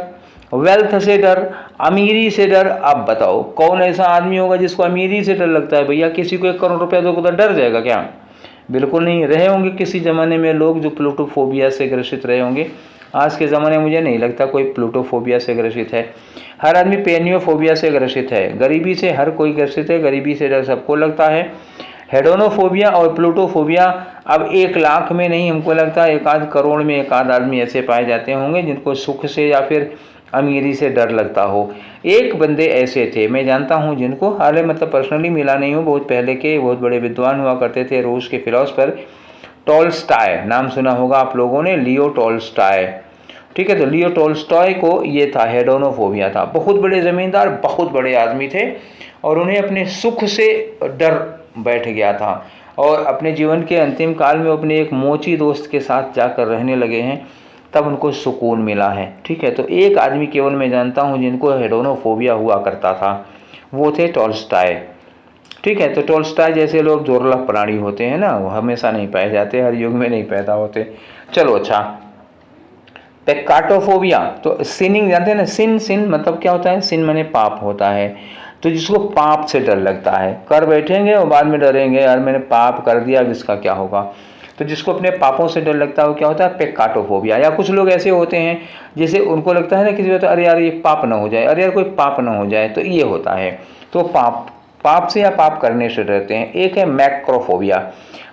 वेल्थ से डर, अमीरी से डर। अब बताओ कौन ऐसा आदमी होगा जिसको अमीरी से डर लगता है? भैया किसी को 1 करोड़ रुपया दो तो डर जाएगा क्या? बिल्कुल नहीं। रहे होंगे किसी ज़माने में लोग जो प्लूटोफोबिया से ग्रसित रहे होंगे। आज के ज़माने में मुझे नहीं लगता कोई प्लूटोफोबिया से ग्रसित है। हर आदमी पेनियोफोबिया से ग्रसित है। गरीबी से हर कोई ग्रसित है, गरीबी से डर सबको लगता है। हेडोनोफोबिया और प्लूटोफोबिया अब 1 लाख में नहीं, हमको लगता है 1 आध करोड़ में 1 आध आदमी ऐसे पाए जाते होंगे जिनको सुख से या फिर अमीरी से डर लगता हो। एक बंदे ऐसे थे, मैं जानता हूँ जिनको, हाल मतलब पर्सनली मिला नहीं हूँ, बहुत पहले के बहुत बड़े विद्वान हुआ करते थे, रूस के फिलोसफर। टॉल्स्टॉय नाम सुना होगा आप लोगों ने, लियो टॉल्स्टॉय। ठीक है, तो लियो टॉल्स्टॉय को ये था, हेडोनोफोबिया था। बहुत बड़े ज़मींदार, बहुत बड़े आदमी थे और उन्हें अपने सुख से डर बैठ गया था और अपने जीवन के अंतिम काल में अपने एक मोची दोस्त के साथ जाकर रहने लगे हैं, तब उनको सुकून मिला है। ठीक है, तो एक आदमी केवल मैं जानता हूँ जिनको हेडोनोफोबिया हुआ करता था, वो थे टॉल्स्टॉय। ठीक है, तो टॉल्स्टॉय जैसे लोग दुर्लभ प्राणी होते हैं ना, वो हमेशा नहीं पाए जाते, हर युग में नहीं पैदा होते। चलो अच्छा, पेक्काटोफोबिया, तो सिनिंग जानते हैं ना, सिन मतलब क्या होता है, सिन माने पाप होता है। तो जिसको पाप से डर लगता है, कर बैठेंगे और बाद में डरेंगे, यार मैंने पाप कर दिया, अब इसका क्या होगा। तो जिसको अपने पापों से डर लगता है वो क्या होता है, पेक्काटोफोबिया। या कुछ लोग ऐसे होते हैं जैसे उनको लगता है ना किसी बात, अरे यार ये पाप ना हो जाए, अरे यार कोई पाप ना हो जाए, तो ये होता है। तो पाप से या पाप करने से डरते हैं। एक है मैक्रोफोबिया।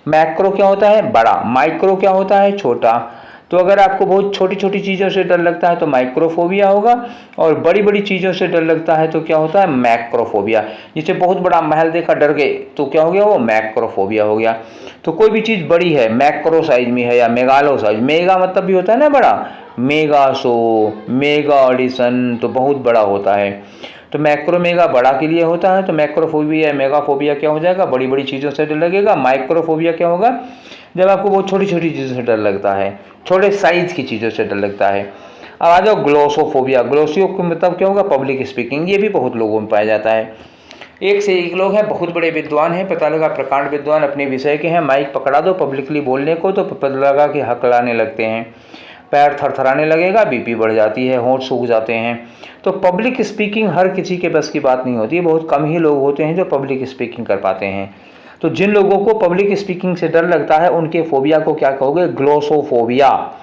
मैक्रो क्या होता है, बड़ा, माइक्रो क्या होता है, छोटा। तो अगर आपको बहुत छोटी छोटी चीज़ों से डर लगता है तो माइक्रोफोबिया होगा, और बड़ी बड़ी चीज़ों से डर लगता है तो क्या होता है, मैक्रोफोबिया। जैसे बहुत बड़ा महल देखा डर गए तो क्या हो गया, वो मैक्रोफोबिया हो गया। तो कोई भी चीज़ बड़ी है, मैक्रो साइज में है या मेगालो साइज, मेगा मतलब भी होता है ना बड़ा, मेगा शो, मेगा ऑडिशन, तो बहुत बड़ा होता है। तो मैक्रो मेगा बड़ा के लिए होता है, तो मैक्रोफोबिया मेगाफोबिया क्या हो जाएगा, बड़ी बड़ी चीज़ों से डर लगेगा। माइक्रोफोबिया क्या होगा, जब आपको बहुत छोटी छोटी चीज़ों से डर लगता है, छोटे साइज की चीज़ों से डर लगता है। अब आ जाओ ग्लोसोफोबिया। ग्लोसियो का मतलब क्या होगा, पब्लिक स्पीकिंग। ये भी बहुत लोगों में पाया जाता है। एक से एक लोग हैं, बहुत बड़े विद्वान हैं, पता लगा प्रकांड विद्वान, अपने विषय के हैं, माइक पकड़ा दो पब्लिकली बोलने को तो पता लगा कि हकलाने लगते हैं, पैर थरथराने लगेगा, बीपी बढ़ जाती है, होंठ सूख जाते हैं। तो पब्लिक स्पीकिंग हर किसी के बस की बात नहीं होती है, बहुत कम ही लोग होते हैं जो पब्लिक स्पीकिंग कर पाते हैं। तो जिन लोगों को पब्लिक स्पीकिंग से डर लगता है उनके फोबिया को क्या कहोगे, ग्लोसोफोबिया।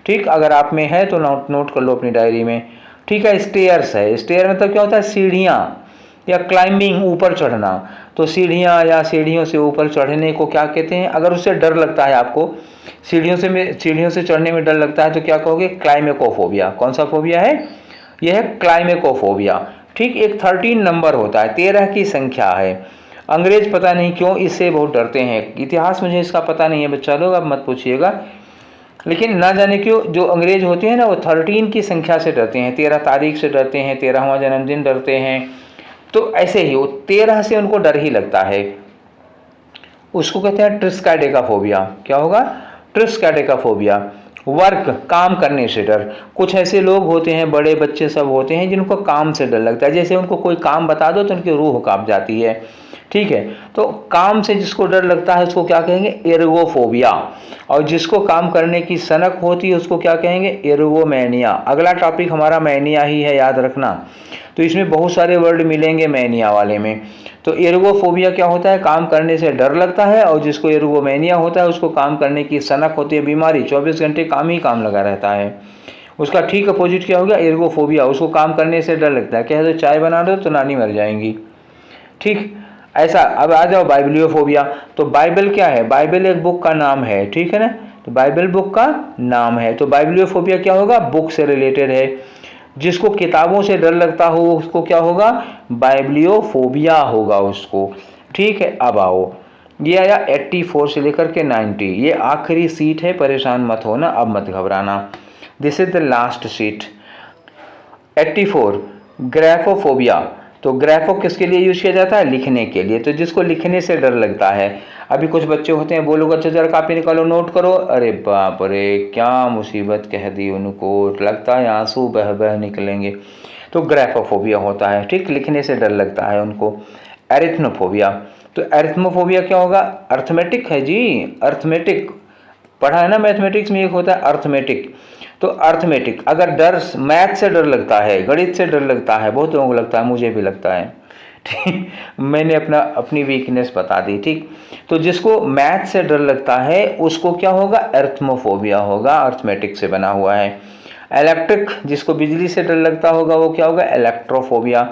ठीक, अगर आप में है तो नोट कर लो अपनी डायरी में। ठीक है, स्टेयर्स है। स्टेयर मतलब क्या होता है, सीढ़ियाँ या क्लाइंबिंग, ऊपर चढ़ना। तो सीढ़ियाँ या सीढ़ियों से ऊपर चढ़ने को क्या कहते हैं, अगर उससे डर लगता है आपको, सीढ़ियों से चढ़ने में डर लगता है तो क्या कहोगे, क्लाइमेकोफोबिया। कौन सा फोबिया है, यह है क्लाइमेकोफोबिया। ठीक, एक 13 नंबर होता है, 13 की संख्या है। अंग्रेज पता नहीं क्यों इससे बहुत डरते हैं, इतिहास मुझे इसका पता नहीं है बच्चा लोग, अब मत पूछिएगा, लेकिन ना जाने क्यों जो अंग्रेज होते हैं ना वो 13 की संख्या से डरते हैं, 13 तारीख से डरते हैं, 13वां जन्मदिन डरते हैं। तो ऐसे ही वो 13 से उनको डर ही लगता है। उसको कहते हैं ट्रिस्काइडेकाफोबिया। क्या होगा, ट्रिस्काइडेकाफोबिया। वर्क, काम करने से डर। कुछ ऐसे लोग होते हैं, बड़े बच्चे सब होते हैं जिनको काम से डर लगता है, जैसे उनको कोई काम बता दो तो उनकी रूह कांप जाती है। ठीक है, तो काम से जिसको डर लगता है उसको क्या कहेंगे, एर्गोफोबिया। और जिसको काम करने की सनक होती है उसको क्या कहेंगे, एर्गोमेनिया। अगला टॉपिक हमारा मैनिया ही है, याद रखना। तो इसमें बहुत सारे वर्ड मिलेंगे मैनिया वाले में। तो एर्गोफोबिया क्या होता है, काम करने से डर लगता है, और जिसको एर्गोमेनिया होता है उसको काम करने की सनक होती है, बीमारी, 24 घंटे काम ही काम लगा रहता है। उसका ठीक अपोजिट क्या हो गया, एर्गोफोबिया, उसको काम करने से डर लगता है, कह दो चाय बना दो तो नानी मर जाएंगी। ठीक, ऐसा। अब आ जाओ बाइबलियोफोबिया। तो बाइबल क्या है, बाइबल एक बुक का नाम है, ठीक है ना, तो बाइबल बुक का नाम है। तो बाइबलियोफोबिया क्या होगा, बुक से रिलेटेड है। जिसको किताबों से डर लगता हो उसको क्या होगा, बाइबलियोफोबिया होगा उसको। ठीक है, अब आओ, ये आया 84 से लेकर के 90, ये आखिरी सीट है, परेशान मत होना, अब मत घबराना। This is the last seat. 84, ग्राफोफोबिया। तो ग्राफो किसके लिए यूज किया जाता है, लिखने के लिए। तो जिसको लिखने से डर लगता है, अभी कुछ बच्चे होते हैं, बोलोगे अच्छा जरा कापी निकालो नोट करो, अरे बाप रे क्या मुसीबत कह दी उनको, लगता है आंसू बह बह निकलेंगे। तो ग्राफोफोबिया होता है। ठीक, लिखने से डर लगता है उनको। एरिथ्मोफोबिया। तो एरिथ्मोफोबिया क्या होगा, अर्थमेटिक है जी, अर्थमेटिक पढ़ा है ना, मैथमेटिक्स में एक होता है अर्थमेटिक। तो अर्थमेटिक, अगर डर, मैथ से डर लगता है, गणित से डर लगता है, बहुत लोगों को लगता है, मुझे भी लगता है, ठीक, मैंने अपनी वीकनेस बता दी। ठीक, तो जिसको मैथ से डर लगता है उसको क्या होगा, अर्थमोफोबिया होगा, अर्थमेटिक से बना हुआ है। इलेक्ट्रिक, जिसको बिजली से डर लगता होगा वो क्या होगा, इलेक्ट्रोफोबिया।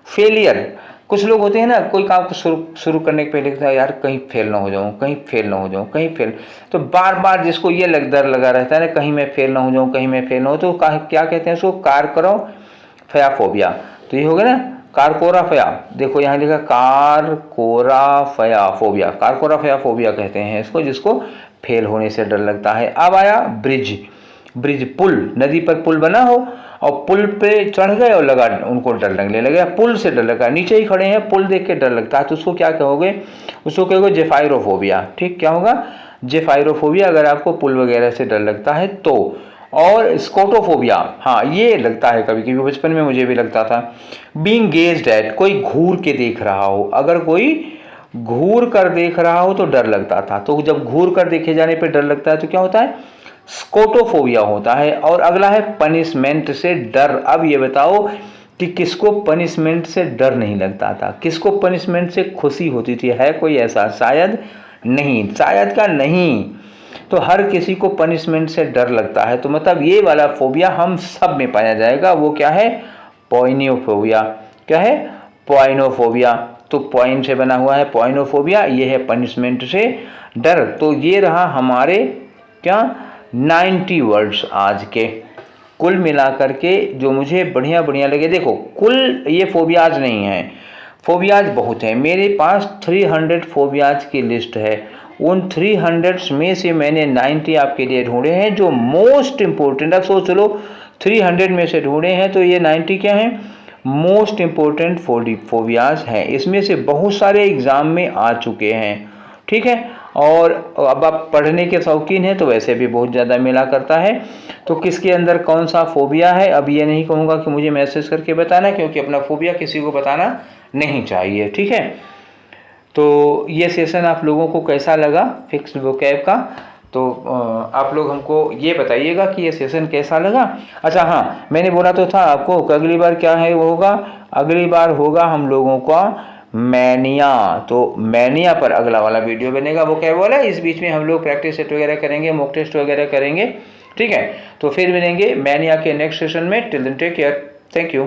फेलियर, कुछ लोग होते हैं ना, कोई काम को शुरू करने के पहले कहता है यार कहीं फेल ना हो जाऊं, कहीं फेल ना हो जाऊं, कहीं फेल। तो बार बार जिसको ये डर लगा रहता है ना, कहीं मैं फेल ना हो जाऊं, कहीं मैं फेल ना हो, तो क्या कहते हैं उसको, कारकोराफोबिया। तो ये हो गया ना, कारकोराफया। देखो यहाँ लिखा कारकोराफया फोबिया, कारकोराफया फोबिया कहते हैं इसको, जिसको फेल होने से डर लगता है। अब आया ब्रिज, ब्रिज पुल, नदी पर पुल बना हो और पुल पे चढ़ गए और लगा उनको डर लगने लगे, पुल से डर लगा, नीचे ही खड़े हैं पुल देख के डर लगता है, तो उसको क्या कहोगे? उसको कहोगे जेफायरोफोबिया। ठीक, क्या होगा? जेफायरोफोबिया, अगर आपको पुल वगैरह से डर लगता है तो। और स्कोटोफोबिया, हाँ ये लगता है कभी कभी, बचपन में मुझे भी लगता था। बीइंग गेज्ड एट, कोई घूर के देख रहा हो, अगर कोई घूर कर देख रहा हो तो डर लगता था, तो जब घूर कर देखे जाने पर डर लगता है तो क्या होता है? स्कोटोफोबिया होता है। और अगला है पनिशमेंट से डर। अब ये बताओ कि किसको पनिशमेंट से डर नहीं लगता था, किसको पनिशमेंट से खुशी होती थी? है कोई ऐसा? शायद नहीं, शायद का नहीं। तो हर किसी को पनिशमेंट से डर लगता है, तो मतलब ये वाला फोबिया हम सब में पाया जाएगा। वो क्या है? पोइनोफोबिया। क्या है? पोइनोफोबिया। तो पॉइंट से बना हुआ है पोइनोफोबिया, ये है पनिशमेंट से डर। तो ये रहा हमारे क्या 90 वर्ड्स आज के, कुल मिलाकर के जो मुझे बढ़िया बढ़िया लगे। देखो कुल ये फोबियाज नहीं है, फोबियाज बहुत हैं, मेरे पास 300 फोबियाज की लिस्ट है। उन 300 में से मैंने 90 आपके लिए ढूंढे हैं जो मोस्ट इम्पोर्टेंट। अब सोच लो 300 में से ढूंढे हैं तो ये 90 क्या हैं? मोस्ट इम्पोर्टेंट फोबियाज हैं। इसमें से बहुत सारे एग्ज़ाम में आ चुके हैं, ठीक है। और अब आप पढ़ने के शौकीन हैं तो वैसे भी बहुत ज़्यादा मिला करता है। तो किसके अंदर कौन सा फोबिया है, अब ये नहीं कहूँगा कि मुझे मैसेज करके बताना, क्योंकि अपना फोबिया किसी को बताना नहीं चाहिए, ठीक है। तो ये सेशन आप लोगों को कैसा लगा फिक्स्ड वोकैब का, तो आप लोग हमको ये बताइएगा कि ये सेशन कैसा लगा। अच्छा हाँ, मैंने बोला तो था आपको कि अगली बार क्या है वो होगा, अगली बार होगा हम लोगों का मैनिया। तो मैनिया पर अगला वाला वीडियो बनेगा। वो क्या बोला, इस बीच में हम लोग प्रैक्टिस सेट वगैरह करेंगे, मॉक टेस्ट वगैरह करेंगे, ठीक है। तो फिर मिलेंगे मैनिया के नेक्स्ट सेशन में। Till then take care, thank you.